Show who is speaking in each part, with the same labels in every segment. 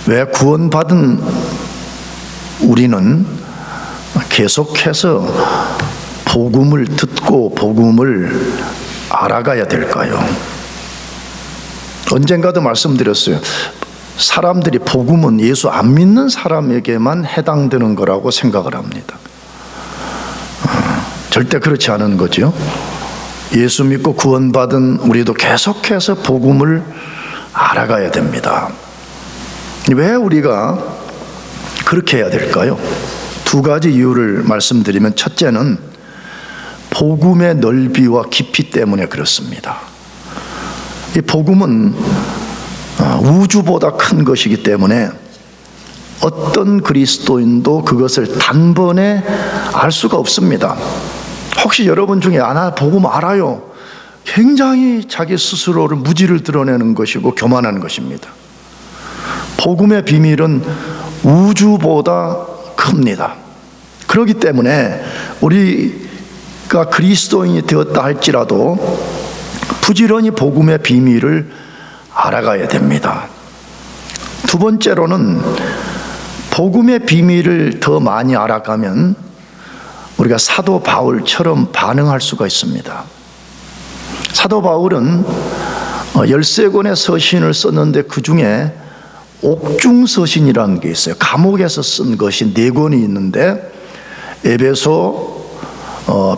Speaker 1: 왜 구원받은 우리는 계속해서 복음을 듣고 복음을 알아가야 될까요? 언젠가도 말씀드렸어요. 사람들이 복음은 예수 안 믿는 사람에게만 해당되는 거라고 생각을 합니다. 절대 그렇지 않은 거죠. 예수 믿고 구원받은 우리도 계속해서 복음을 알아가야 됩니다. 왜 우리가 그렇게 해야 될까요? 두 가지 이유를 말씀드리면, 첫째는 복음의 넓이와 깊이 때문에 그렇습니다. 이 복음은 우주보다 큰 것이기 때문에 어떤 그리스도인도 그것을 단번에 알 수가 없습니다. 혹시 여러분 중에 나 복음 알아요, 굉장히 자기 스스로를 무지를 드러내는 것이고 교만한 것입니다. 복음의 비밀은 우주보다 큽니다. 그렇기 때문에 우리가 그리스도인이 되었다 할지라도 부지런히 복음의 비밀을 알아가야 됩니다. 두 번째로는 복음의 비밀을 더 많이 알아가면 우리가 사도 바울처럼 반응할 수가 있습니다. 사도 바울은 13권의 서신을 썼는데 그 중에 옥중서신이라는 게 있어요. 감옥에서 쓴 것이 4권이 있는데 에베소,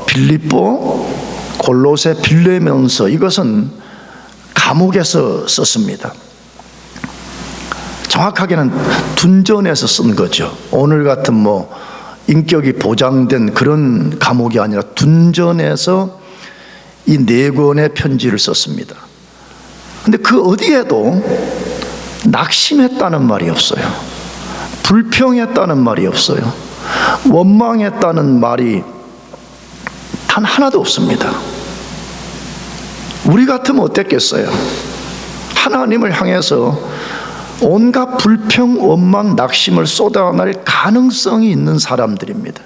Speaker 1: 빌립보, 골로새, 빌레몬서, 이것은 감옥에서 썼습니다. 정확하게는 둔전에서 쓴 거죠. 오늘 같은 인격이 보장된 그런 감옥이 아니라 둔전에서 이 4권의 편지를 썼습니다. 근데 그 어디에도 낙심했다는 말이 없어요. 불평했다는 말이 없어요. 원망했다는 말이 단 하나도 없습니다. 우리 같으면 어땠겠어요? 하나님을 향해서 온갖 불평, 원망, 낙심을 쏟아낼 가능성이 있는 사람들입니다.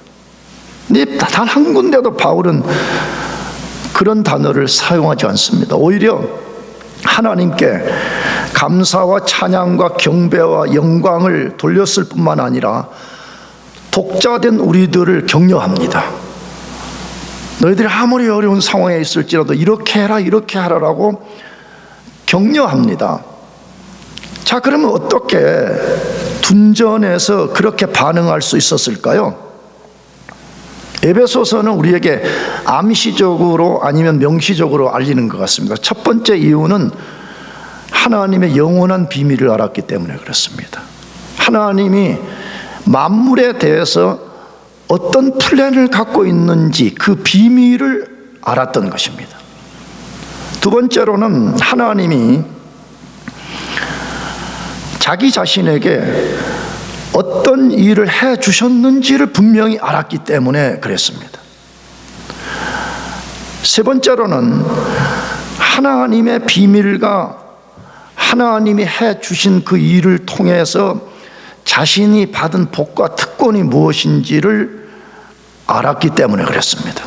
Speaker 1: 근데 단 한 군데도 바울은 그런 단어를 사용하지 않습니다. 오히려 하나님께 감사와 찬양과 경배와 영광을 돌렸을 뿐만 아니라 독자된 우리들을 격려합니다. 너희들이 아무리 어려운 상황에 있을지라도 이렇게 해라, 이렇게 하라라고 격려합니다. 자, 그러면 어떻게 둔전에서 그렇게 반응할 수 있었을까요? 에베소서는 우리에게 암시적으로 아니면 명시적으로 알리는 것 같습니다. 첫 번째 이유는 하나님의 영원한 비밀을 알았기 때문에 그렇습니다. 하나님이 만물에 대해서 어떤 플랜을 갖고 있는지 그 비밀을 알았던 것입니다. 두 번째로는 하나님이 자기 자신에게 어떤 일을 해 주셨는지를 분명히 알았기 때문에 그랬습니다. 세 번째로는 하나님의 비밀과 하나님이 해 주신 그 일을 통해서 자신이 받은 복과 특권이 무엇인지를 알았기 때문에 그랬습니다.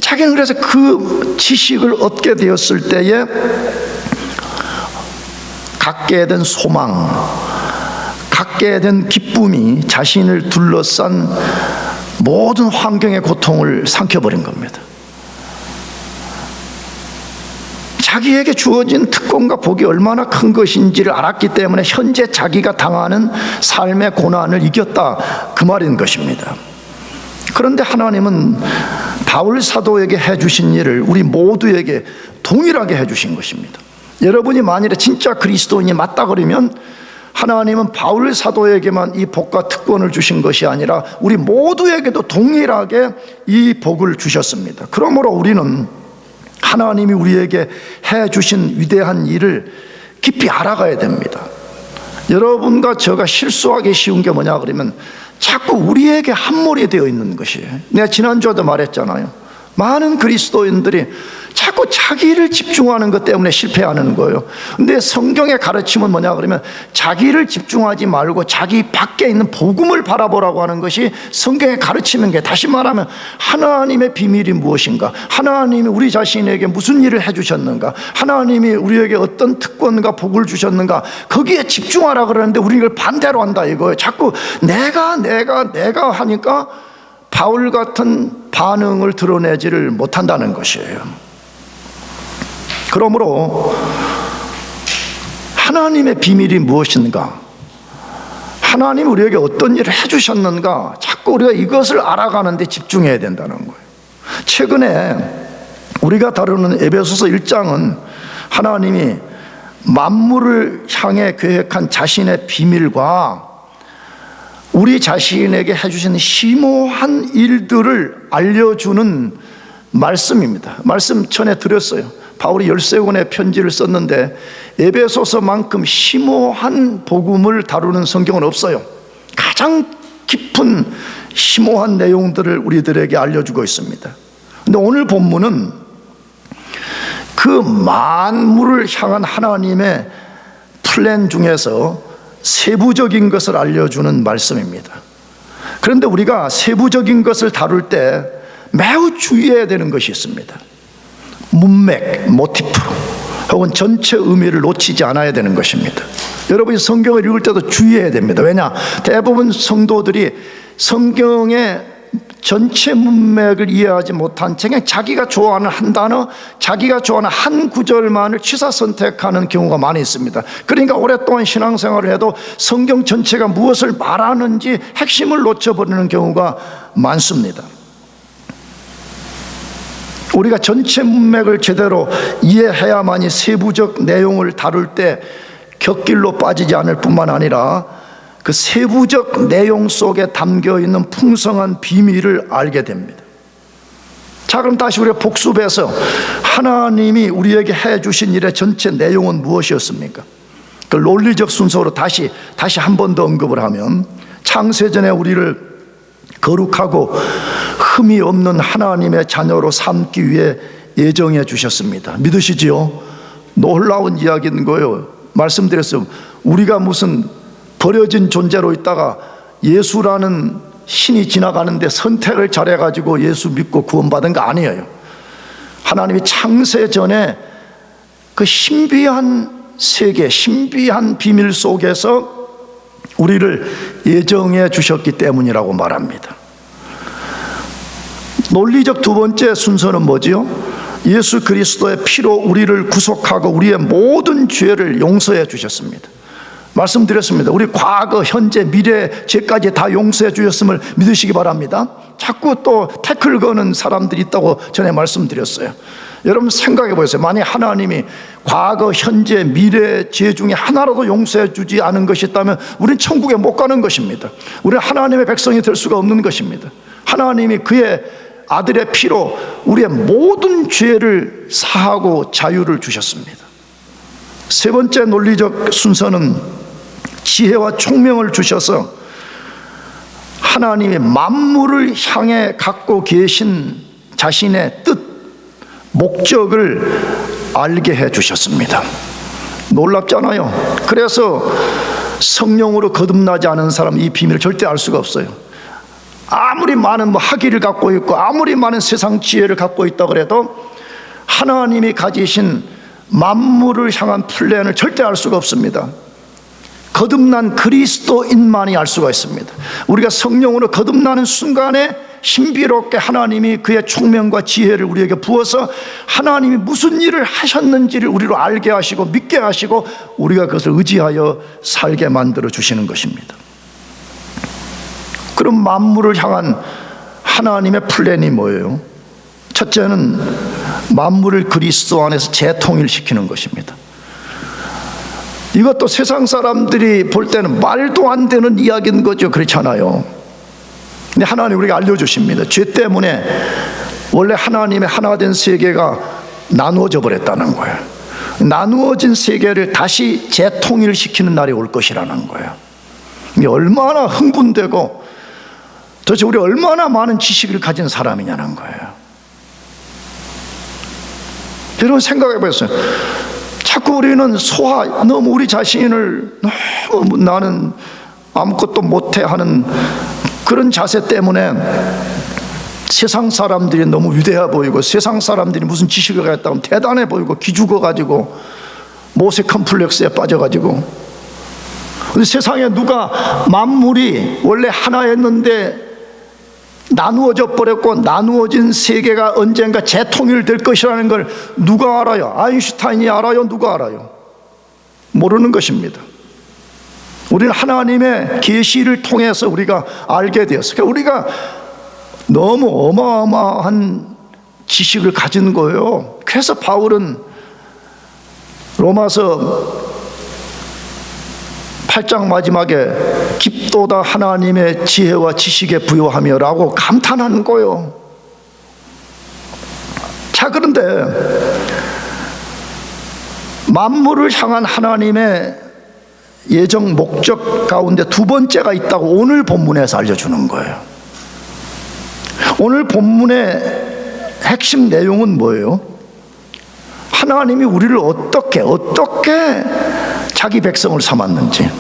Speaker 1: 자기는 그래서 그 지식을 얻게 되었을 때에 갖게 된 소망, 갖게 된 기쁨이 자신을 둘러싼 모든 환경의 고통을 삼켜버린 겁니다. 자기에게 주어진 특권과 복이 얼마나 큰 것인지를 알았기 때문에 현재 자기가 당하는 삶의 고난을 이겼다, 그 말인 것입니다. 그런데 하나님은 바울 사도에게 해주신 일을 우리 모두에게 동일하게 해주신 것입니다. 여러분이 만일에 진짜 그리스도인이 맞다 그러면 하나님은 바울 사도에게만 이 복과 특권을 주신 것이 아니라 우리 모두에게도 동일하게 이 복을 주셨습니다. 그러므로 우리는 하나님이 우리에게 해주신 위대한 일을 깊이 알아가야 됩니다. 여러분과 제가 실수하기 쉬운 게 뭐냐 그러면 자꾸 우리에게 함몰이 되어 있는 것이에요. 내가 지난주에도 말했잖아요. 많은 그리스도인들이 자꾸 자기를 집중하는 것 때문에 실패하는 거예요. 근데 성경의 가르침은 뭐냐 그러면 자기를 집중하지 말고 자기 밖에 있는 복음을 바라보라고 하는 것이 성경의 가르침인 게, 다시 말하면 하나님의 비밀이 무엇인가, 하나님이 우리 자신에게 무슨 일을 해주셨는가, 하나님이 우리에게 어떤 특권과 복을 주셨는가, 거기에 집중하라 그러는데 우리 이걸 반대로 한다 이거예요. 자꾸 내가 하니까 바울 같은 반응을 드러내지를 못한다는 것이에요. 그러므로 하나님의 비밀이 무엇인가, 하나님 우리에게 어떤 일을 해주셨는가, 자꾸 우리가 이것을 알아가는 데 집중해야 된다는 거예요. 최근에 우리가 다루는 에베소서 1장은 하나님이 만물을 향해 계획한 자신의 비밀과 우리 자신에게 해주신 심오한 일들을 알려주는 말씀입니다. 말씀 전에 드렸어요. 바울이 13권의 편지를 썼는데 에베소서만큼 심오한 복음을 다루는 성경은 없어요. 가장 깊은 심오한 내용들을 우리들에게 알려주고 있습니다. 근데 오늘 본문은 그 만물을 향한 하나님의 플랜 중에서 세부적인 것을 알려주는 말씀입니다. 그런데 우리가 세부적인 것을 다룰 때 매우 주의해야 되는 것이 있습니다. 문맥, 모티프 혹은 전체 의미를 놓치지 않아야 되는 것입니다. 여러분이 성경을 읽을 때도 주의해야 됩니다. 왜냐? 대부분 성도들이 성경의 전체 문맥을 이해하지 못한 채 그냥 자기가 좋아하는 한 단어, 자기가 좋아하는 한 구절만을 취사 선택하는 경우가 많이 있습니다. 그러니까 오랫동안 신앙생활을 해도 성경 전체가 무엇을 말하는지 핵심을 놓쳐버리는 경우가 많습니다. 우리가 전체 문맥을 제대로 이해해야만이 세부적 내용을 다룰 때 곁길로 빠지지 않을 뿐만 아니라 그 세부적 내용 속에 담겨있는 풍성한 비밀을 알게 됩니다. 자, 그럼 다시 우리가 복습해서 하나님이 우리에게 해주신 일의 전체 내용은 무엇이었습니까? 그 논리적 순서로 다시 한 번 더 언급을 하면, 창세전에 우리를 거룩하고 흠이 없는 하나님의 자녀로 삼기 위해 예정해 주셨습니다. 믿으시지요? 놀라운 이야기인 거예요. 말씀드렸어요. 우리가 무슨 버려진 존재로 있다가 예수라는 신이 지나가는데 선택을 잘해가지고 예수 믿고 구원받은 거 아니에요. 하나님이 창세 전에 그 신비한 세계, 신비한 비밀 속에서 우리를 예정해 주셨기 때문이라고 말합니다. 논리적 두 번째 순서는 뭐지요? 예수 그리스도의 피로 우리를 구속하고 우리의 모든 죄를 용서해 주셨습니다. 말씀드렸습니다. 우리 과거, 현재, 미래 죄까지 다 용서해 주셨음을 믿으시기 바랍니다. 자꾸 또 태클 거는 사람들이 있다고 전에 말씀드렸어요. 여러분 생각해 보세요. 만약 하나님이 과거, 현재, 미래 죄 중에 하나라도 용서해 주지 않은 것이 있다면 우리는 천국에 못 가는 것입니다. 우리는 하나님의 백성이 될 수가 없는 것입니다. 하나님이 그의 아들의 피로 우리의 모든 죄를 사하고 자유를 주셨습니다. 세 번째 논리적 순서는 지혜와 총명을 주셔서 하나님이 만물을 향해 갖고 계신 자신의 뜻, 목적을 알게 해 주셨습니다. 놀랍잖아요. 그래서 성령으로 거듭나지 않은 사람은 이 비밀을 절대 알 수가 없어요. 아무리 많은 학위를 갖고 있고 아무리 많은 세상 지혜를 갖고 있다 그래도 하나님이 가지신 만물을 향한 플랜을 절대 알 수가 없습니다. 거듭난 그리스도인만이 알 수가 있습니다. 우리가 성령으로 거듭나는 순간에 신비롭게 하나님이 그의 총명과 지혜를 우리에게 부어서 하나님이 무슨 일을 하셨는지를 우리로 알게 하시고 믿게 하시고 우리가 그것을 의지하여 살게 만들어 주시는 것입니다. 그럼 만물을 향한 하나님의 플랜이 뭐예요? 첫째는 만물을 그리스도 안에서 재통일시키는 것입니다. 이것도 세상 사람들이 볼 때는 말도 안 되는 이야기인 거죠. 그렇잖아요. 근데 하나님 우리에게 알려주십니다. 죄 때문에 원래 하나님의 하나 된 세계가 나누어져 버렸다는 거예요. 나누어진 세계를 다시 재통일시키는 날이 올 것이라는 거예요. 얼마나 흥분되고 도대체 우리 얼마나 많은 지식을 가진 사람이냐는 거예요. 여러분 생각해 보세요. 자꾸 우리는 너무 우리 자신을 너무 나는 아무것도 못해 하는 그런 자세 때문에 세상 사람들이 너무 위대해 보이고, 세상 사람들이 무슨 지식을 가졌다고 하면 대단해 보이고, 기죽어가지고 모세 컴플렉스에 빠져가지고. 근데 세상에 누가 만물이 원래 하나였는데 나누어져 버렸고, 나누어진 세계가 언젠가 재통일될 것이라는 걸 누가 알아요? 아인슈타인이 알아요? 누가 알아요? 모르는 것입니다. 우리는 하나님의 계시를 통해서 우리가 알게 되었어요. 그러니까 우리가 너무 어마어마한 지식을 가진 거예요. 그래서 바울은 로마서 8장 마지막에 깊도다 하나님의 지혜와 지식에 부요하며 라고 감탄하는 거예요. 자, 그런데 만물을 향한 하나님의 예정 목적 가운데 두 번째가 있다고 오늘 본문에서 알려주는 거예요. 오늘 본문의 핵심 내용은 뭐예요? 하나님이 우리를 어떻게 자기 백성을 삼았는지,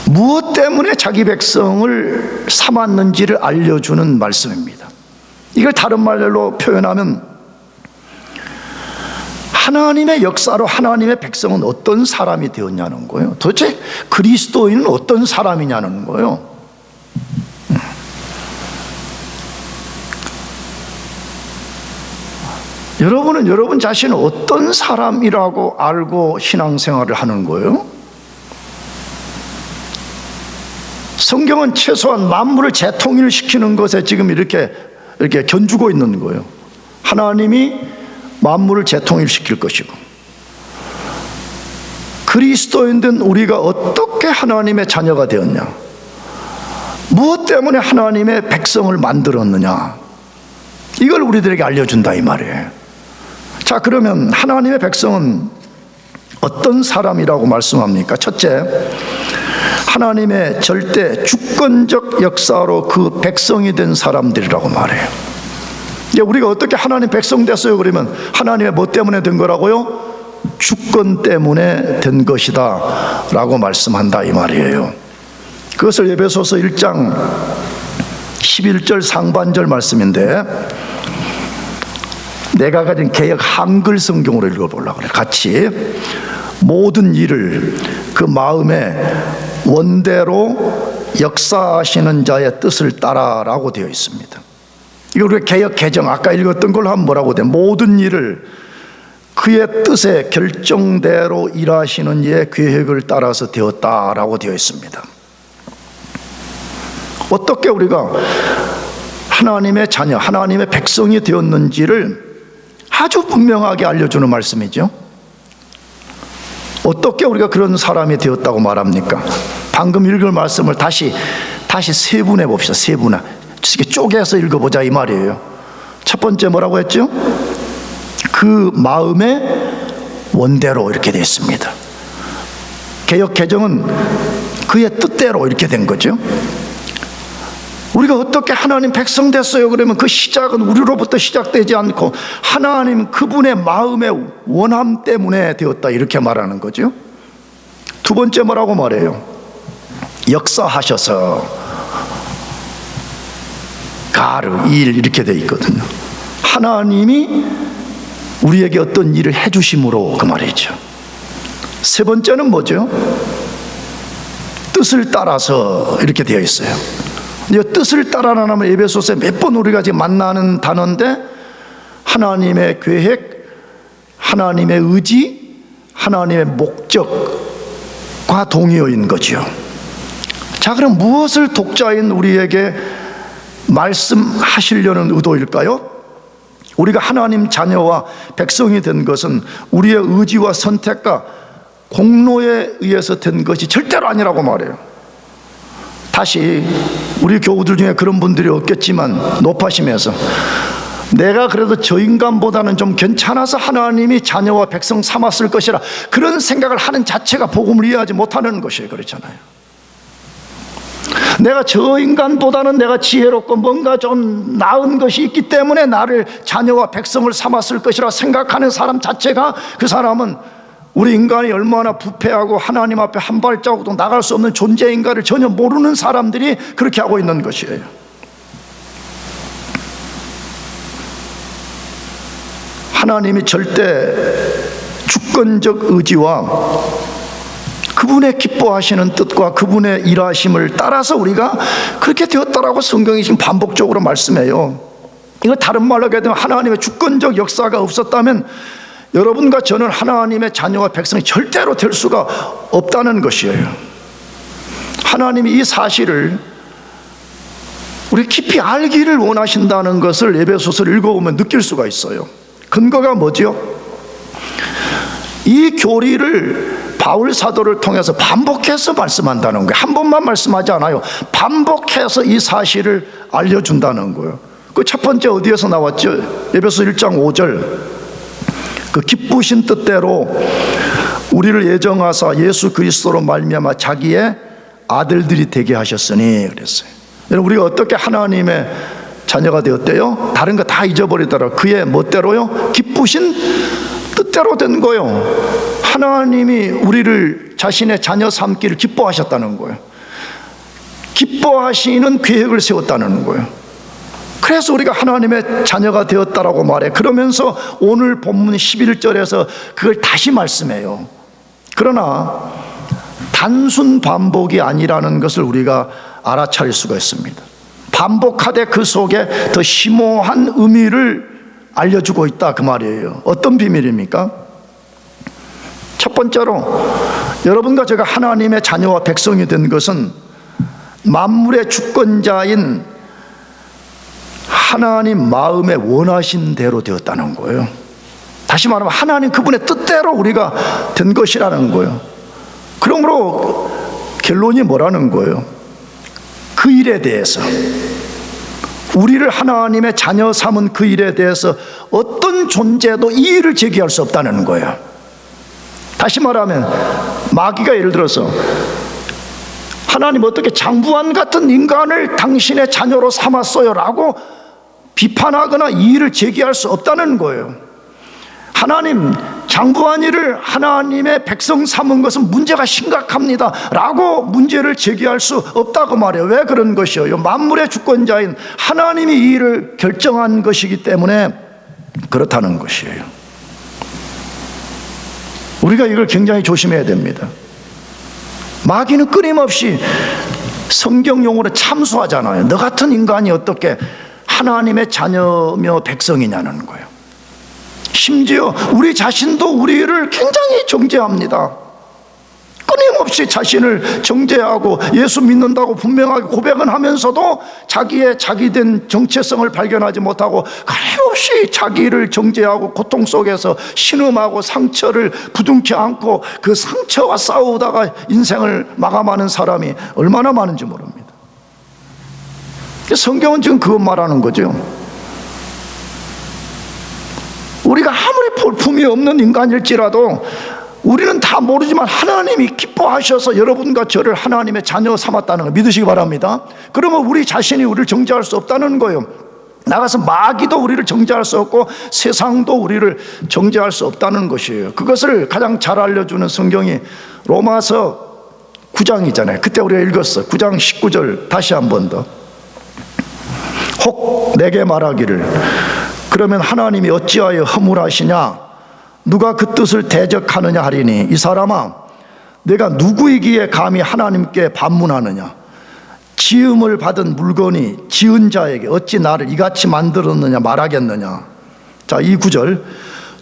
Speaker 1: 무엇 때문에 자기 백성을 삼았는지를 알려주는 말씀입니다. 이걸 다른 말로 표현하면 하나님의 역사로 하나님의 백성은 어떤 사람이 되었냐는 거예요. 도대체 그리스도인은 어떤 사람이냐는 거예요. 여러분은 여러분 자신을 어떤 사람이라고 알고 신앙생활을 하는 거예요? 성경은 최소한 만물을 재통일시키는 것에 지금 이렇게 견주고 있는 거예요. 하나님이 만물을 재통일시킬 것이고, 그리스도인된 우리가 어떻게 하나님의 자녀가 되었냐, 무엇 때문에 하나님의 백성을 만들었느냐, 이걸 우리들에게 알려준다 이 말이에요. 자, 그러면 하나님의 백성은 어떤 사람이라고 말씀합니까? 첫째, 하나님의 절대 주권적 역사로 그 백성이 된 사람들이라고 말해요. 우리가 어떻게 하나님 백성 됐어요? 그러면 하나님의 뭐 때문에 된 거라고요? 주권 때문에 된 것이다 라고 말씀한다 이 말이에요. 그것을 에베소서 1장 11절 상반절 말씀인데, 내가 가진 개역 한글 성경으로 읽어보려고 그래. 같이. 모든 일을 그 마음의 원대로 역사하시는 자의 뜻을 따라라고 되어 있습니다. 이거 우리 개역 개정 아까 읽었던 걸 하면 뭐라고 돼? 모든 일을 그의 뜻에 결정대로 일하시는 이의 계획을 따라서 되었다라고 되어 있습니다. 어떻게 우리가 하나님의 자녀, 하나님의 백성이 되었는지를 아주 분명하게 알려주는 말씀이죠. 어떻게 우리가 그런 사람이 되었다고 말합니까? 방금 읽은 말씀을 다시 세분해 봅시다. 세분화. 이렇게 쪼개서 읽어보자 이 말이에요. 첫 번째 뭐라고 했죠? 그 마음의 원대로 이렇게 되어 있습니다. 개역 개정은 그의 뜻대로 이렇게 된 거죠. 우리가 어떻게 하나님 백성 됐어요? 그러면 그 시작은 우리로부터 시작되지 않고 하나님 그분의 마음의 원함 때문에 되었다 이렇게 말하는 거죠. 두 번째 뭐라고 말해요? 역사하셔서 가르 일 이렇게 돼 있거든요. 하나님이 우리에게 어떤 일을 해주심으로 그 말이죠. 세 번째는 뭐죠? 뜻을 따라서 이렇게 되어 있어요. 이 뜻을 따라라는 하면 에베소서에 몇 번 우리가 지금 만나는 단어인데, 하나님의 계획, 하나님의 의지, 하나님의 목적과 동의어인 거죠. 자, 그럼 무엇을 독자인 우리에게 말씀하시려는 의도일까요? 우리가 하나님 자녀와 백성이 된 것은 우리의 의지와 선택과 공로에 의해서 된 것이 절대로 아니라고 말해요. 다시 우리 교우들 중에 그런 분들이 없겠지만 높아심에서 내가 그래도 저 인간보다는 좀 괜찮아서 하나님이 자녀와 백성 삼았을 것이라 그런 생각을 하는 자체가 복음을 이해하지 못하는 것이에요. 그렇잖아요. 내가 저 인간보다는 내가 지혜롭고 뭔가 좀 나은 것이 있기 때문에 나를 자녀와 백성을 삼았을 것이라 생각하는 사람 자체가, 그 사람은 우리 인간이 얼마나 부패하고 하나님 앞에 한 발자국도 나갈 수 없는 존재인가를 전혀 모르는 사람들이 그렇게 하고 있는 것이에요. 하나님이 절대 주권적 의지와 그분의 기뻐하시는 뜻과 그분의 일하심을 따라서 우리가 그렇게 되었다라고 성경이 지금 반복적으로 말씀해요. 이거 다른 말로 하게 되면 하나님의 주권적 역사가 없었다면 여러분과 저는 하나님의 자녀와 백성이 절대로 될 수가 없다는 것이에요. 하나님이 이 사실을 우리 깊이 알기를 원하신다는 것을 에베소서를 읽어보면 느낄 수가 있어요. 근거가 뭐죠? 이 교리를 바울 사도를 통해서 반복해서 말씀한다는 거예요. 한 번만 말씀하지 않아요. 반복해서 이 사실을 알려준다는 거예요. 그 첫 번째 어디에서 나왔죠? 에베소 1장 5절. 그 기쁘신 뜻대로 우리를 예정하사 예수 그리스도로 말미암아 자기의 아들들이 되게 하셨으니 그랬어요. 여러분, 우리가 어떻게 하나님의 자녀가 되었대요? 다른 거 다 잊어버리더라. 그의 멋대로요? 기쁘신 뜻대로 된 거예요. 하나님이 우리를 자신의 자녀 삼기를 기뻐하셨다는 거예요. 기뻐하시는 계획을 세웠다는 거예요. 그래서 우리가 하나님의 자녀가 되었다라고 말해. 그러면서 오늘 본문 11절에서 그걸 다시 말씀해요. 그러나 단순 반복이 아니라는 것을 우리가 알아차릴 수가 있습니다. 반복하되 그 속에 더 심오한 의미를 알려주고 있다, 그 말이에요. 어떤 비밀입니까? 첫 번째로 여러분과 제가 하나님의 자녀와 백성이 된 것은 만물의 주권자인 하나님 마음에 원하신 대로 되었다는 거예요. 다시 말하면 하나님 그분의 뜻대로 우리가 된 것이라는 거예요. 그러므로 결론이 뭐라는 거예요? 그 일에 대해서, 우리를 하나님의 자녀 삼은 그 일에 대해서 어떤 존재도 이의를 제기할 수 없다는 거예요. 다시 말하면 마귀가 예를 들어서 하나님 어떻게 장부한 같은 인간을 당신의 자녀로 삼았어요? 라고 비판하거나 이의를 제기할 수 없다는 거예요. 하나님, 장부한이를 하나님의 백성 삼은 것은 문제가 심각합니다 라고 문제를 제기할 수 없다고 말해요. 왜 그런 것이요? 만물의 주권자인 하나님이 이 일을 결정한 것이기 때문에 그렇다는 것이에요. 우리가 이걸 굉장히 조심해야 됩니다. 마귀는 끊임없이 성경 용어로 참수하잖아요. 너 같은 인간이 어떻게 하나님의 자녀며 백성이냐는 거예요. 심지어 우리 자신도 우리를 굉장히 정죄합니다. 끊임없이 자신을 정죄하고 예수 믿는다고 분명하게 고백은 하면서도 자기의 자기된 정체성을 발견하지 못하고 끊임없이 자기를 정죄하고 고통 속에서 신음하고 상처를 부둥켜 안고 그 상처와 싸우다가 인생을 마감하는 사람이 얼마나 많은지 모릅니다. 성경은 지금 그것 말하는 거죠. 우리가 아무리 볼품이 없는 인간일지라도 우리는 다 모르지만 하나님이 기뻐하셔서 여러분과 저를 하나님의 자녀 삼았다는 거 믿으시기 바랍니다. 그러면 우리 자신이 우리를 정죄할 수 없다는 거예요. 나가서 마귀도 우리를 정죄할 수 없고 세상도 우리를 정죄할 수 없다는 것이에요. 그것을 가장 잘 알려주는 성경이 로마서 9장이잖아요. 그때 우리가 읽었어. 9장 19절 다시 한 번 더. 혹 내게 말하기를 그러면 하나님이 어찌하여 허물하시냐? 누가 그 뜻을 대적하느냐 하리니 이 사람아, 내가 누구이기에 감히 하나님께 반문하느냐? 지음을 받은 물건이 지은 자에게 어찌 나를 이같이 만들었느냐 말하겠느냐? 자, 이 구절.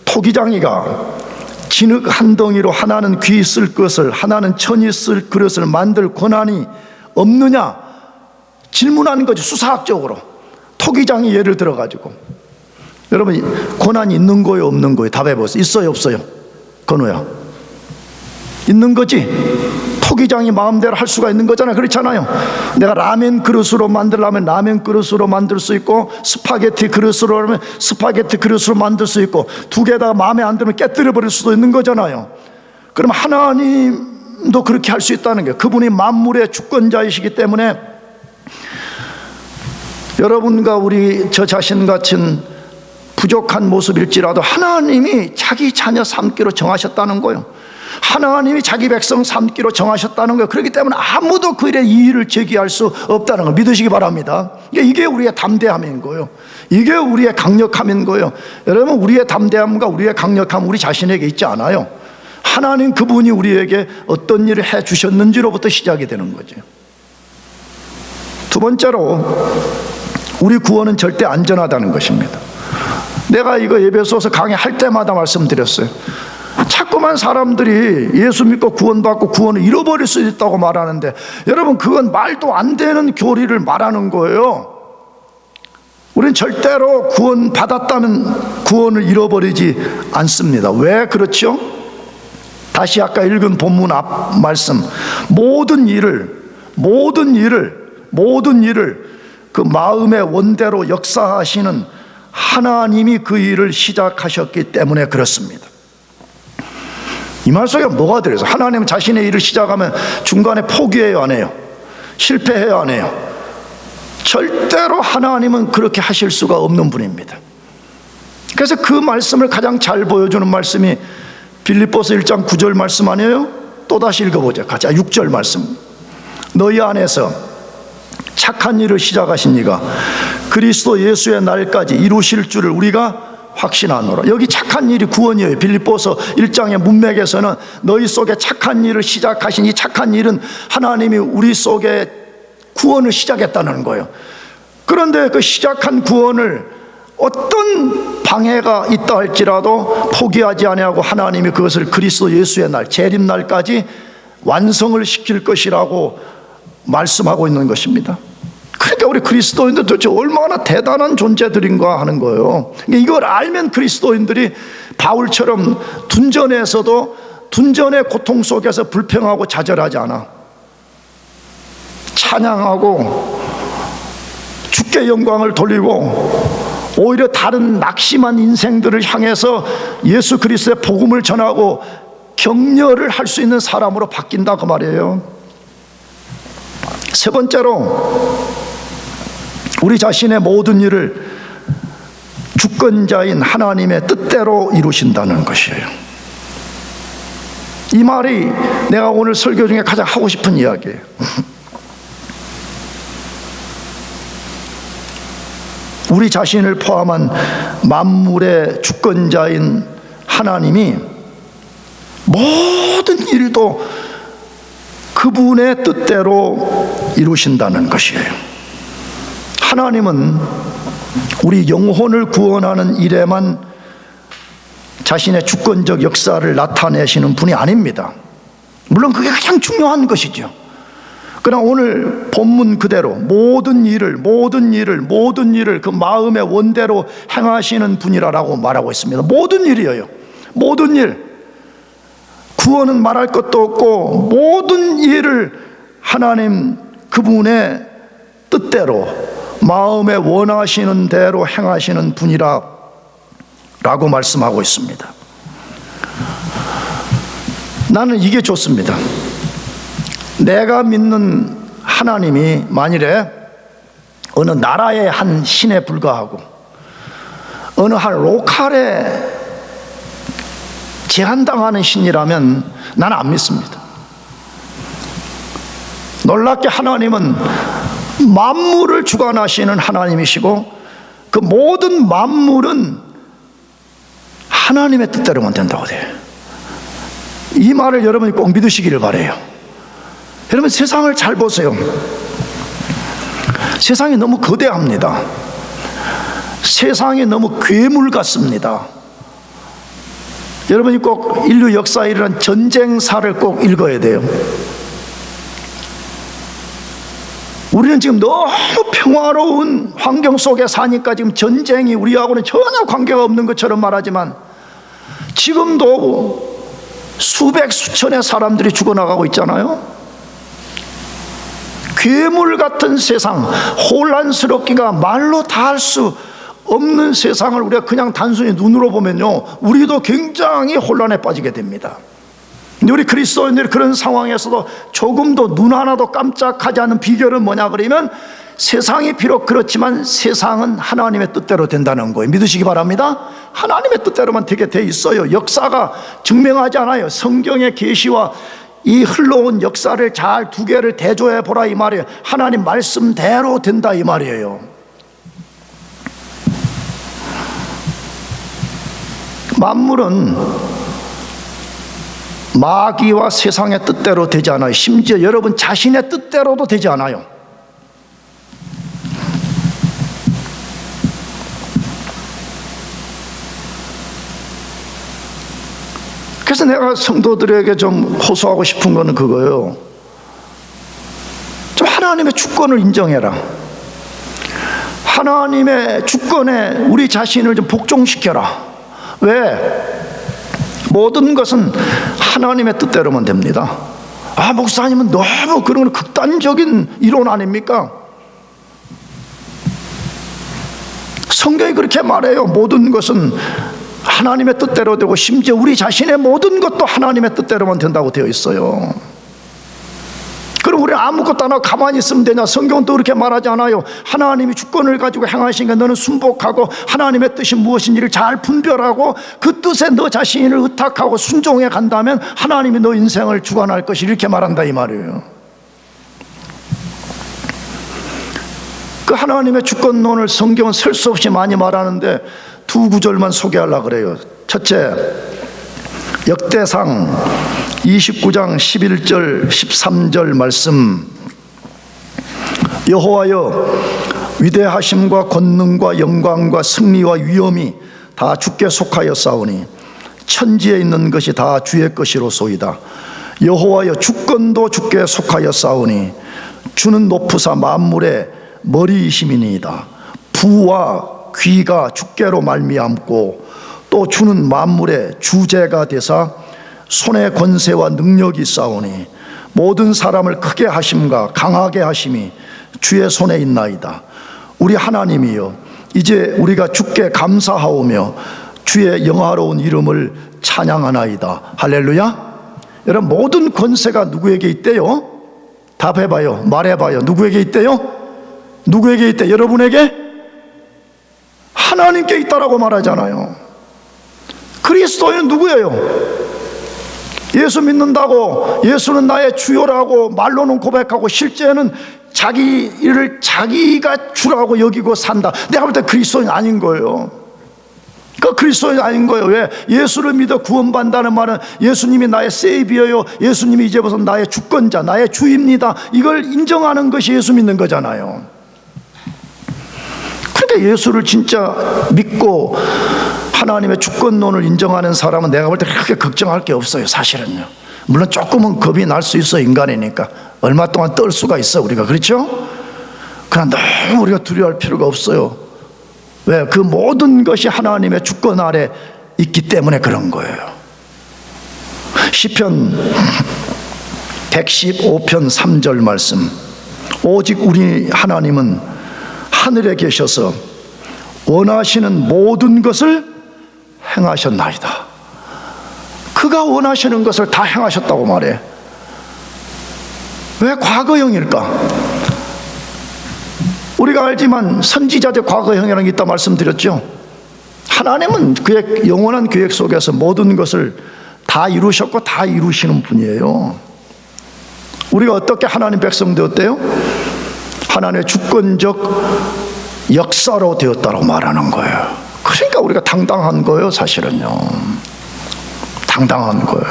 Speaker 1: 토기장이가 진흙 한 덩이로 하나는 귀 쓸 것을 하나는 천이 쓸 그릇을 만들 권한이 없느냐? 질문하는 거죠. 수사학적으로 토기장이 예를 들어가지고. 여러분, 권한이 있는 거예요, 없는 거예요? 답해보세요. 있어요, 없어요? 건우야, 있는 거지. 토기장이 마음대로 할 수가 있는 거잖아요. 그렇잖아요. 내가 라면 그릇으로 만들려면 라면 그릇으로 만들 수 있고, 스파게티 그릇으로 하면 스파게티 그릇으로 만들 수 있고, 두 개 다 마음에 안 들면 깨뜨려 버릴 수도 있는 거잖아요. 그럼 하나님도 그렇게 할 수 있다는 거예요. 그분이 만물의 주권자이시기 때문에 여러분과 저 자신 같은 부족한 모습일지라도 하나님이 자기 자녀 삼기로 정하셨다는 거예요. 하나님이 자기 백성 삼기로 정하셨다는 거예요. 그렇기 때문에 아무도 그 일에 이의를 제기할 수 없다는 걸 믿으시기 바랍니다. 이게 우리의 담대함인 거예요. 이게 우리의 강력함인 거예요. 여러분, 우리의 담대함과 우리의 강력함 우리 자신에게 있지 않아요. 하나님 그분이 우리에게 어떤 일을 해 주셨는지로부터 시작이 되는 거죠. 두 번째로, 우리 구원은 절대 안전하다는 것입니다. 내가 이거 예배소서 강의할 때마다 말씀드렸어요. 자꾸만 사람들이 예수 믿고 구원받고 구원을 잃어버릴 수 있다고 말하는데, 여러분, 그건 말도 안 되는 교리를 말하는 거예요. 우리는 절대로 구원받았다는 구원을 잃어버리지 않습니다. 왜 그렇죠? 다시 아까 읽은 본문 앞 말씀, 모든 일을 그 마음의 원대로 역사하시는 하나님이 그 일을 시작하셨기 때문에 그렇습니다. 이 말 속에 뭐가 들어있어요? 하나님은 자신의 일을 시작하면 중간에 포기해요, 안 해요? 실패해요, 안 해요? 절대로 하나님은 그렇게 하실 수가 없는 분입니다. 그래서 그 말씀을 가장 잘 보여주는 말씀이 빌립보서 1장 9절 말씀 아니에요? 또다시 읽어보죠. 가자. 6절 말씀. 너희 안에서 착한 일을 시작하신 이가 그리스도 예수의 날까지 이루실 줄을 우리가 확신하노라. 여기 착한 일이 구원이에요. 빌립보서 1장의 문맥에서는 너희 속에 착한 일을 시작하신 이 착한 일은 하나님이 우리 속에 구원을 시작했다는 거예요. 그런데 그 시작한 구원을 어떤 방해가 있다 할지라도 포기하지 아니하고 하나님이 그것을 그리스도 예수의 날, 재림날까지 완성을 시킬 것이라고 말씀하고 있는 것입니다. 그러니까 우리 그리스도인들 도대체 얼마나 대단한 존재들인가 하는 거예요. 이걸 알면 그리스도인들이 바울처럼 둔전의 고통 속에서 불평하고 좌절하지 않아. 찬양하고 주께 영광을 돌리고 오히려 다른 낙심한 인생들을 향해서 예수 그리스도의 복음을 전하고 격려를 할 수 있는 사람으로 바뀐다 그 말이에요. 세 번째로, 우리 자신의 모든 일을 주권자인 하나님의 뜻대로 이루신다는 것이에요. 이 말이 내가 오늘 설교 중에 가장 하고 싶은 이야기예요. 우리 자신을 포함한 만물의 주권자인 하나님이 모든 일도 그분의 뜻대로 이루신다는 것이에요. 하나님은 우리 영혼을 구원하는 일에만 자신의 주권적 역사를 나타내시는 분이 아닙니다. 물론 그게 가장 중요한 것이죠. 그러나 오늘 본문 그대로 모든 일을 그 마음의 원대로 행하시는 분이라고 말하고 있습니다. 모든 일이에요. 모든 일. 구원은 말할 것도 없고 모든 일을 하나님 그분의 뜻대로 마음에 원하시는 대로 행하시는 분이라고 말씀하고 있습니다. 나는 이게 좋습니다. 내가 믿는 하나님이 만일에 어느 나라의 한 신에 불과하고 어느 한 로컬에 제한당하는 신이라면 나는 안 믿습니다. 놀랍게 하나님은 만물을 주관하시는 하나님이시고 그 모든 만물은 하나님의 뜻대로만 된다고 돼요. 이 말을 여러분이 꼭 믿으시기를 바라요. 여러분, 세상을 잘 보세요. 세상이 너무 거대합니다. 세상이 너무 괴물 같습니다. 여러분이 꼭 인류 역사에 일어난 전쟁사를 꼭 읽어야 돼요. 우리는 지금 너무 평화로운 환경 속에 사니까 지금 전쟁이 우리하고는 전혀 관계가 없는 것처럼 말하지만 지금도 수백 수천의 사람들이 죽어나가고 있잖아요. 괴물 같은 세상, 혼란스럽기가 말로 다 할 수 없는 세상을 우리가 그냥 단순히 눈으로 보면요, 우리도 굉장히 혼란에 빠지게 됩니다. 근데 우리 그리스도인들이 그런 상황에서도 조금도 눈 하나도 깜짝하지 않는 비결은 뭐냐 그러면 세상이 비록 그렇지만 세상은 하나님의 뜻대로 된다는 거예요. 믿으시기 바랍니다. 하나님의 뜻대로만 되게 돼 있어요. 역사가 증명하지 않아요. 성경의 계시와 이 흘러온 역사를 잘 두 개를 대조해 보라 이 말이에요. 하나님 말씀대로 된다 이 말이에요. 만물은 마귀와 세상의 뜻대로 되지 않아요. 심지어 여러분 자신의 뜻대로도 되지 않아요. 그래서 내가 성도들에게 좀 호소하고 싶은 거는 그거예요. 좀 하나님의 주권을 인정해라. 하나님의 주권에 우리 자신을 좀 복종시켜라. 왜? 모든 것은 하나님의 뜻대로만 됩니다. 아, 목사님은 너무 그런 극단적인 이론 아닙니까? 성경이 그렇게 말해요. 모든 것은 하나님의 뜻대로 되고 심지어 우리 자신의 모든 것도 하나님의 뜻대로만 된다고 되어 있어요. 그럼 우리 아무것도 안 하고 가만히 있으면 되냐? 성경은 또 그렇게 말하지 않아요. 하나님이 주권을 가지고 행하시니까 너는 순복하고 하나님의 뜻이 무엇인지를 잘 분별하고 그 뜻에 너 자신을 의탁하고 순종해 간다면 하나님이 너 인생을 주관할 것이 이렇게 말한다 이 말이에요. 그 하나님의 주권론을 성경은 셀 수 없이 많이 말하는데 두 구절만 소개하려고 그래요. 첫째, 역대상 29장 11절 13절 말씀. 여호와여, 위대하심과 권능과 영광과 승리와 위엄이 다 주께 속하였사오니 천지에 있는 것이 다 주의 것이로소이다. 여호와여, 주권도 주께 속하였사오니 주는 높으사 만물의 머리이심이니이다. 부와 귀가 주께로 말미암고 또 주는 만물의 주제가 되사 손의 권세와 능력이 있사오니 모든 사람을 크게 하심과 강하게 하심이 주의 손에 있나이다. 우리 하나님이여, 이제 우리가 주께 감사하오며 주의 영화로운 이름을 찬양하나이다. 할렐루야. 여러분, 모든 권세가 누구에게 있대요? 답해봐요. 말해봐요. 누구에게 있대요? 누구에게 있대? 여러분에게? 하나님께 있다라고 말하잖아요. 그리스도인은 누구예요? 예수 믿는다고 예수는 나의 주요라고 말로는 고백하고 실제는 자기를 자기가 주라고 여기고 산다. 내가 볼 때 그리스도인 아닌 거예요. 그 그리스도인 아닌 거예요. 왜? 예수를 믿어 구원받는다는 말은 예수님이 나의 세이비어요, 예수님이 이제부터 나의 주권자, 나의 주입니다, 이걸 인정하는 것이 예수 믿는 거잖아요. 그러니까 예수를 진짜 믿고 하나님의 주권론을 인정하는 사람은 내가 볼 때 그렇게 걱정할 게 없어요. 사실은요. 물론 조금은 겁이 날 수 있어. 인간이니까 얼마 동안 떨 수가 있어 우리가. 그렇죠? 그러나 너무 우리가 두려워할 필요가 없어요. 왜? 그 모든 것이 하나님의 주권 아래 있기 때문에 그런 거예요. 시편 115편 3절 말씀. 오직 우리 하나님은 하늘에 계셔서 원하시는 모든 것을 행하셨나이다. 그가 원하시는 것을 다 행하셨다고 말해. 왜 과거형일까? 우리가 알지만 선지자들 과거형이라는 게 있다 말씀드렸죠. 하나님은 그의 영원한 계획 속에서 모든 것을 다 이루셨고 다 이루시는 분이에요. 우리가 어떻게 하나님 백성 되었대요? 하나님의 주권적 역사로 되었다고 말하는 거예요. 그러니까 우리가 당당한 거예요. 사실은요, 당당한 거예요.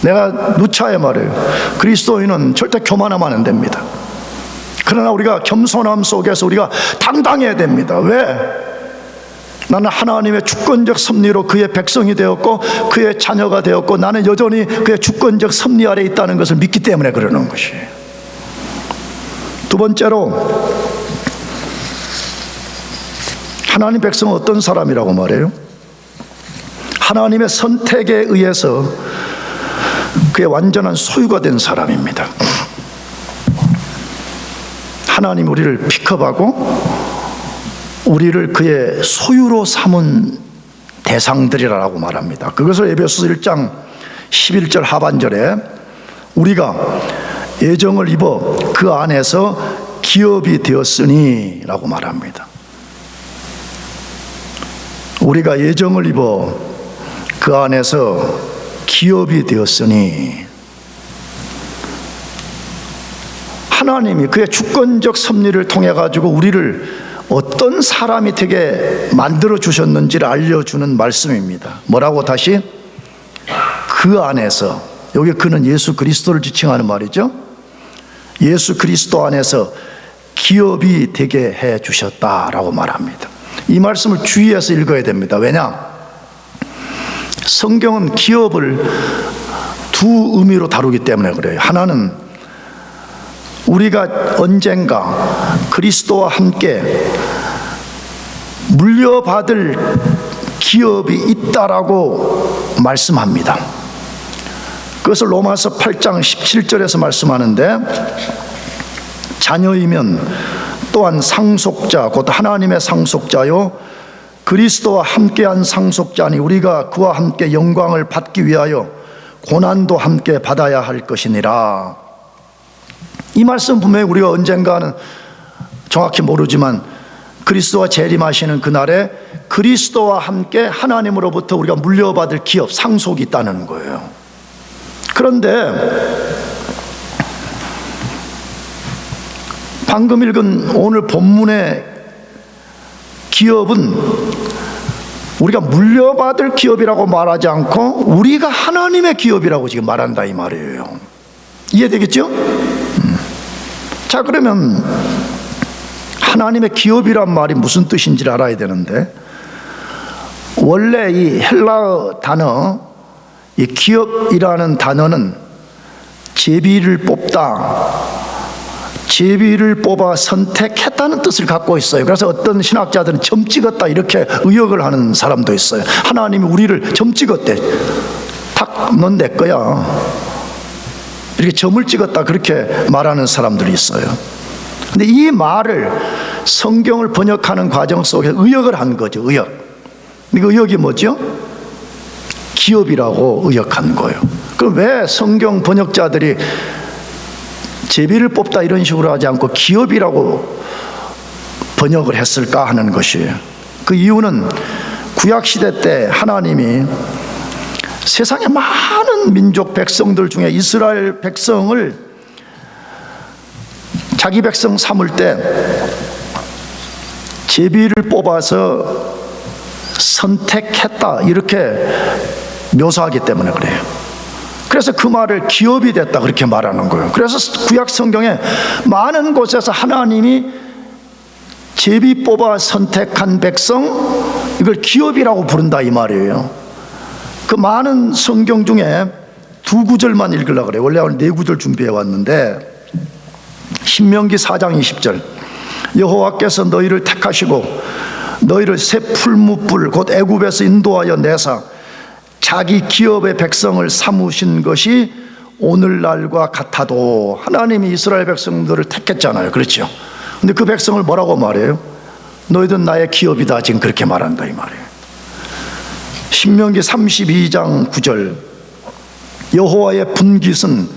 Speaker 1: 내가 누차에 말해요. 그리스도인은 절대 교만하면 안 됩니다. 그러나 우리가 겸손함 속에서 우리가 당당해야 됩니다. 왜? 나는 하나님의 주권적 섭리로 그의 백성이 되었고 그의 자녀가 되었고 나는 여전히 그의 주권적 섭리 아래 있다는 것을 믿기 때문에 그러는 것이에요. 두 번째로, 하나님 백성은 어떤 사람이라고 말해요? 하나님의 선택에 의해서 그의 완전한 소유가 된 사람입니다. 하나님 우리를 픽업하고 우리를 그의 소유로 삼은 대상들이라고 말합니다. 그것을 에베소서 1장 11절 하반절에 우리가 예정을 입어 그 안에서 기업이 되었으니 라고 말합니다. 우리가 예정을 입어 그 안에서 기업이 되었으니, 하나님이 그의 주권적 섭리를 통해 가지고 우리를 어떤 사람이 되게 만들어 주셨는지를 알려주는 말씀입니다. 뭐라고 다시? 그 안에서, 여기 그는 예수 그리스도를 지칭하는 말이죠. 예수 그리스도 안에서 기업이 되게 해 주셨다라고 말합니다. 이 말씀을 주의해서 읽어야 됩니다. 왜냐? 성경은 기업을 두 의미로 다루기 때문에 그래요. 하나는 우리가 언젠가 그리스도와 함께 물려받을 기업이 있다라고 말씀합니다. 그것을 로마서 8장 17절에서 말씀하는데, 자녀이면 또한 상속자 곧 하나님의 상속자요 그리스도와 함께한 상속자니 우리가 그와 함께 영광을 받기 위하여 고난도 함께 받아야 할 것이니라. 이 말씀 분명히 우리가 언젠가는 정확히 모르지만 그리스도와 재림하시는 그날에 그리스도와 함께 하나님으로부터 우리가 물려받을 기업, 상속이 있다는 거예요. 그런데 방금 읽은 오늘 본문의 기업은 우리가 물려받을 기업이라고 말하지 않고 우리가 하나님의 기업이라고 지금 말한다 이 말이에요. 이해되겠죠? 자, 그러면 하나님의 기업이란 말이 무슨 뜻인지를 알아야 되는데, 원래 이 헬라어 단어, 이 기업이라는 단어는 제비를 뽑다, 제비를 뽑아 선택했다는 뜻을 갖고 있어요. 그래서 어떤 신학자들은 점 찍었다 이렇게 의역을 하는 사람도 있어요. 하나님이 우리를 점 찍었대. 탁, 넌 내 거야. 이렇게 점을 찍었다 그렇게 말하는 사람들이 있어요. 근데 이 말을 성경을 번역하는 과정 속에 의역을 한 거죠. 의역. 그 의역이 뭐죠? 기업이라고 의역한 거예요. 그럼 왜 성경 번역자들이 제비를 뽑다 이런 식으로 하지 않고 기업이라고 번역을 했을까 하는 것이에요. 그 이유는 구약시대 때 하나님이 세상의 많은 민족 백성들 중에 이스라엘 백성을 자기 백성 삼을 때 제비를 뽑아서 선택했다 이렇게 묘사하기 때문에 그래요. 그래서 그 말을 기업이 됐다 그렇게 말하는 거예요. 그래서 구약 성경에 많은 곳에서 하나님이 제비 뽑아 선택한 백성, 이걸 기업이라고 부른다 이 말이에요. 그 많은 성경 중에 두 구절만 읽으려고 그래요. 원래 오늘 네 구절 준비해 왔는데, 신명기 4장 20절, 여호와께서 너희를 택하시고 너희를 새 풀무불 곧 애굽에서 인도하여 내사 자기 기업의 백성을 삼으신 것이 오늘날과 같아도, 하나님이 이스라엘 백성들을 택했잖아요. 그렇죠? 근데 그 백성을 뭐라고 말해요? 너희들은 나의 기업이다. 지금 그렇게 말한다 이 말이에요. 신명기 32장 9절, 여호와의 분깃은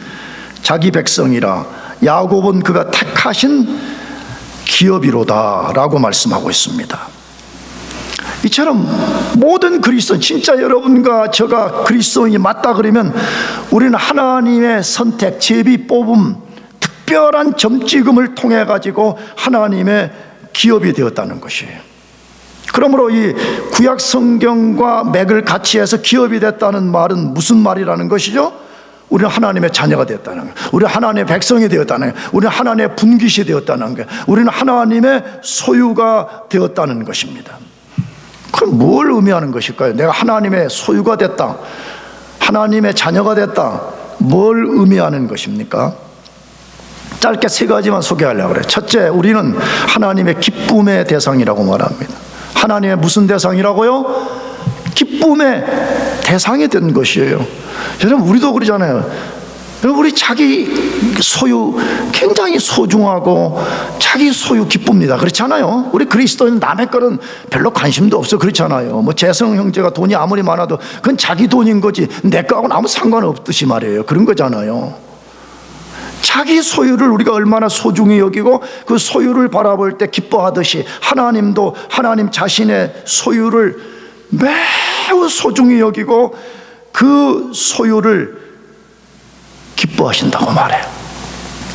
Speaker 1: 자기 백성이라 야곱은 그가 택하신 기업이로다 라고 말씀하고 있습니다. 이처럼 모든 그리스도인, 진짜 여러분과 저가 그리스도인이 맞다 그러면 우리는 하나님의 선택, 제비 뽑음, 특별한 점찍음을 통해 가지고 하나님의 기업이 되었다는 것이에요. 그러므로 이 구약 성경과 맥을 같이 해서 기업이 됐다는 말은 무슨 말이라는 것이죠? 우리는 하나님의 자녀가 되었다는 거예요. 우리는 하나님의 백성이 되었다는 거예요. 우리는 하나님의 분깃이 되었다는 거예요. 우리는 하나님의 소유가 되었다는 것입니다. 그럼 뭘 의미하는 것일까요? 내가 하나님의 소유가 됐다, 하나님의 자녀가 됐다, 뭘 의미하는 것입니까? 짧게 세 가지만 소개하려고 그래요. 첫째, 우리는 하나님의 기쁨의 대상이라고 말합니다. 하나님의 무슨 대상이라고요? 기쁨의 대상이 된 것이에요. 여러분, 우리도 그러잖아요. 여러분, 우리 자기 소유 굉장히 소중하고 자기 소유 기쁩니다. 그렇잖아요. 우리 그리스도인 남의 거는 별로 관심도 없어. 그렇잖아요. 뭐 재성 형제가 돈이 아무리 많아도 그건 자기 돈인 거지 내 거하고는 아무 상관없듯이 말이에요. 그런 거잖아요. 자기 소유를 우리가 얼마나 소중히 여기고 그 소유를 바라볼 때 기뻐하듯이 하나님도 하나님 자신의 소유를 매우 소중히 여기고 그 소유를 기뻐하신다고 말해요.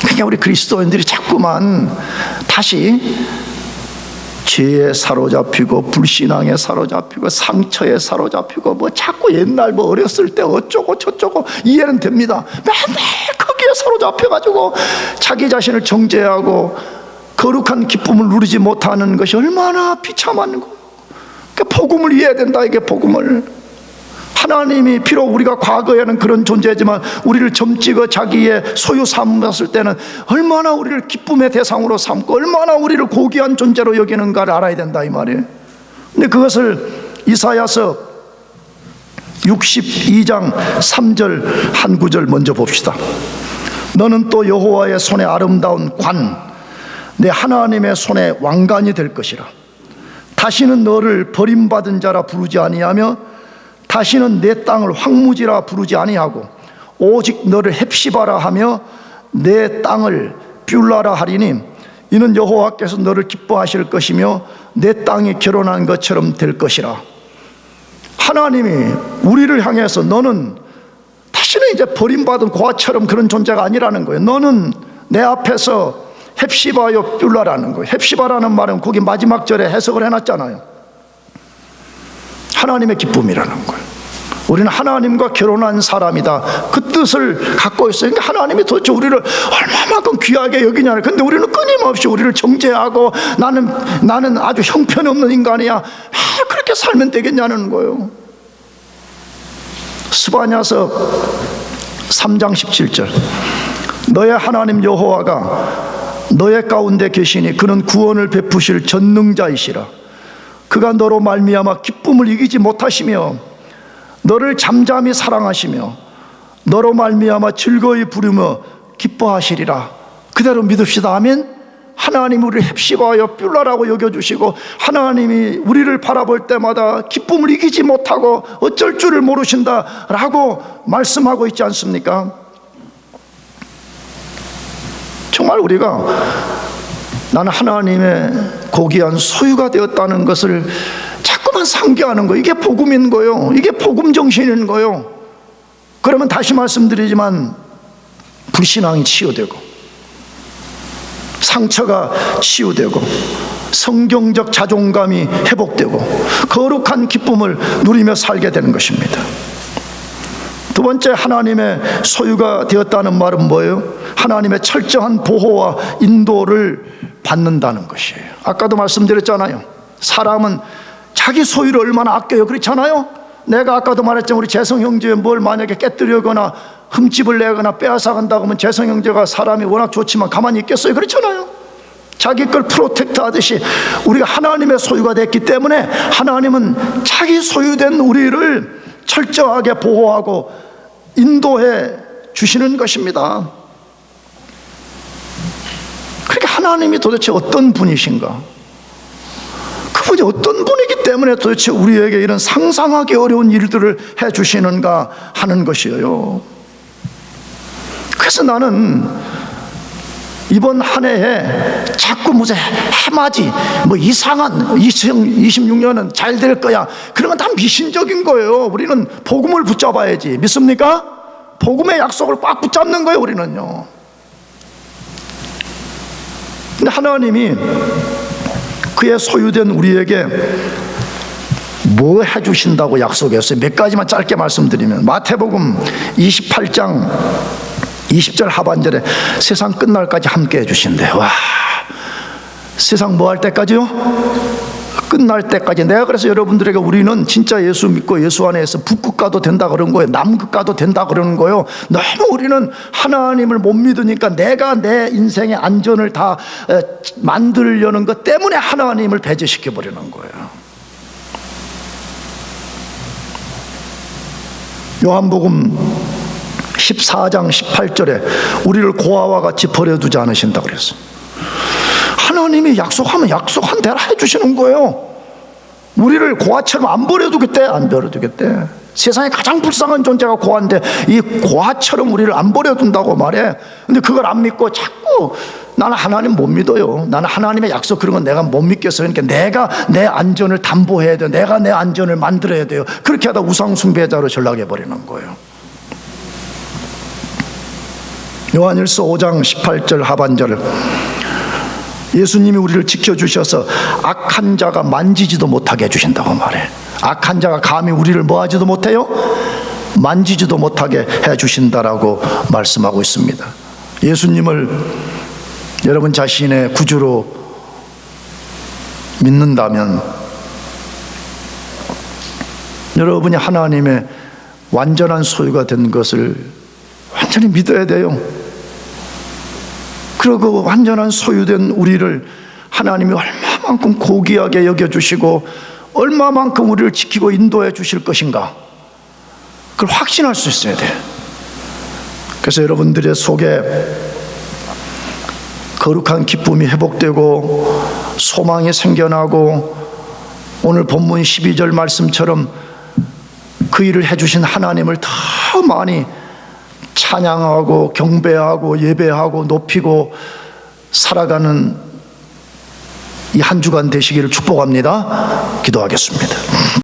Speaker 1: 그러니까 우리 그리스도인들이 자꾸만 다시 죄에 사로잡히고 불신앙에 사로잡히고 상처에 사로잡히고 뭐 자꾸 옛날 뭐 어렸을 때 어쩌고 저쩌고 이해는 됩니다. 맨날 거기에 사로잡혀가지고 자기 자신을 정죄하고 거룩한 기쁨을 누리지 못하는 것이 얼마나 비참한 거예요. 그러니까 복음을 이해해야 된다. 이게 복음을 하나님이 비록 우리가 과거에는 그런 존재지만 우리를 점찍어 자기의 소유 삼았을 때는 얼마나 우리를 기쁨의 대상으로 삼고 얼마나 우리를 고귀한 존재로 여기는가를 알아야 된다 이 말이에요. 근데 그것을 이사야서 62장 3절 한 구절 먼저 봅시다. 너는 또 여호와의 손에 아름다운 관, 내 하나님의 손에 왕관이 될 것이라. 다시는 너를 버림받은 자라 부르지 아니하며 다시는 내 땅을 황무지라 부르지 아니하고 오직 너를 헵시바라 하며 내 땅을 뷸라라 하리니 이는 여호와께서 너를 기뻐하실 것이며 내 땅이 결혼한 것처럼 될 것이라. 하나님이 우리를 향해서 너는 다시는 이제 버림받은 고아처럼 그런 존재가 아니라는 거예요. 너는 내 앞에서 헵시바요 뷸라라는 거예요. 헵시바라는 말은 거기 마지막 절에 해석을 해놨잖아요. 하나님의 기쁨이라는 거예요. 우리는 하나님과 결혼한 사람이다. 그 뜻을 갖고 있어요. 그러니까 하나님이 도대체 우리를 얼마만큼 귀하게 여기냐는. 근데 우리는 끊임없이 우리를 정죄하고 나는 아주 형편없는 인간이야. 왜 그렇게 살면 되겠냐는 거예요. 스바냐서 3장 17절 너의 하나님 여호와가 너의 가운데 계시니 그는 구원을 베푸실 전능자이시라. 그가 너로 말미암아 기쁨을 이기지 못하시며 너를 잠잠히 사랑하시며 너로 말미암아 즐거이 부르며 기뻐하시리라. 그대로 믿읍시다. 아멘. 하나님이 우리를 헵시바여 뷸라라고 여겨주시고 하나님이 우리를 바라볼 때마다 기쁨을 이기지 못하고 어쩔 줄을 모르신다라고 말씀하고 있지 않습니까? 정말 우리가 나는 하나님의 고귀한 소유가 되었다는 것을 자꾸만 상기하는 거예요. 이게 복음인 거예요. 이게 복음 정신인 거예요. 그러면 다시 말씀드리지만 불신앙이 치유되고 상처가 치유되고 성경적 자존감이 회복되고 거룩한 기쁨을 누리며 살게 되는 것입니다. 두 번째, 하나님의 소유가 되었다는 말은 뭐예요? 하나님의 철저한 보호와 인도를 받는다는 것이에요. 아까도 말씀드렸잖아요. 사람은 자기 소유를 얼마나 아껴요. 그렇잖아요. 내가 아까도 말했지만 우리 재성 형제의 뭘 만약에 깨뜨리거나 흠집을 내거나 빼앗아간다고 하면 재성 형제가 사람이 워낙 좋지만 가만히 있겠어요. 그렇잖아요. 자기 걸 프로텍트 하듯이 우리가 하나님의 소유가 됐기 때문에 하나님은 자기 소유된 우리를 철저하게 보호하고 인도해 주시는 것입니다. 그러니까 하나님이 도대체 어떤 분이신가? 그분이 어떤 분이기 때문에 도대체 우리에게 이런 상상하기 어려운 일들을 해 주시는가 하는 것이에요. 그래서 나는 이번 한 해에 자꾸 무슨 해맞이 뭐 이상한 2026년은 잘 될 거야, 그런 건 다 미신적인 거예요. 우리는 복음을 붙잡아야지. 믿습니까? 복음의 약속을 꽉 붙잡는 거예요. 우리는요. 근데 하나님이 그의 소유된 우리에게 뭐 해주신다고 약속했어요? 몇 가지만 짧게 말씀드리면, 마태복음 28장 20절 하반절에 세상 끝날까지 함께 해주신대. 와, 세상 뭐 할 때까지요? 끝날 때까지. 내가 그래서 여러분들에게 우리는 진짜 예수 믿고 예수 안에서 북극 가도 된다 그런 거예요. 남극 가도 된다 그러는 거예요. 너무 우리는 하나님을 못 믿으니까 내가 내 인생의 안전을 다 만들려는 것 때문에 하나님을 배제시켜 버리는 거예요. 요한복음 14장 18절에 우리를 고아와 같이 버려두지 않으신다고 그랬어요. 하나님이 약속하면 약속한 대로 해주시는 거예요. 우리를 고아처럼 안 버려두겠대. 안 버려두겠대. 세상에 가장 불쌍한 존재가 고아인데 이 고아처럼 우리를 안 버려둔다고 말해. 근데 그걸 안 믿고 자꾸 나는 하나님 못 믿어요. 나는 하나님의 약속 그런 건 내가 못 믿겠어요. 그러니까 내가 내 안전을 담보해야 돼요. 내가 내 안전을 만들어야 돼요. 그렇게 하다 우상 숭배자로 전락해 버리는 거예요. 요한일서 5장 18절 하반절을 예수님이 우리를 지켜주셔서 악한 자가 만지지도 못하게 해주신다고 말해. 악한 자가 감히 우리를 뭐하지도 못해요? 만지지도 못하게 해주신다라고 말씀하고 있습니다. 예수님을 여러분 자신의 구주로 믿는다면 여러분이 하나님의 완전한 소유가 된 것을 완전히 믿어야 돼요. 그리고 완전한 소유된 우리를 하나님이 얼마만큼 고귀하게 여겨주시고 얼마만큼 우리를 지키고 인도해 주실 것인가, 그걸 확신할 수 있어야 돼요. 그래서 여러분들의 속에 거룩한 기쁨이 회복되고 소망이 생겨나고 오늘 본문 12절 말씀처럼 그 일을 해주신 하나님을 더 많이 찬양하고 경배하고 예배하고 높이고 살아가는 이 한 주간 되시기를 축복합니다. 기도하겠습니다.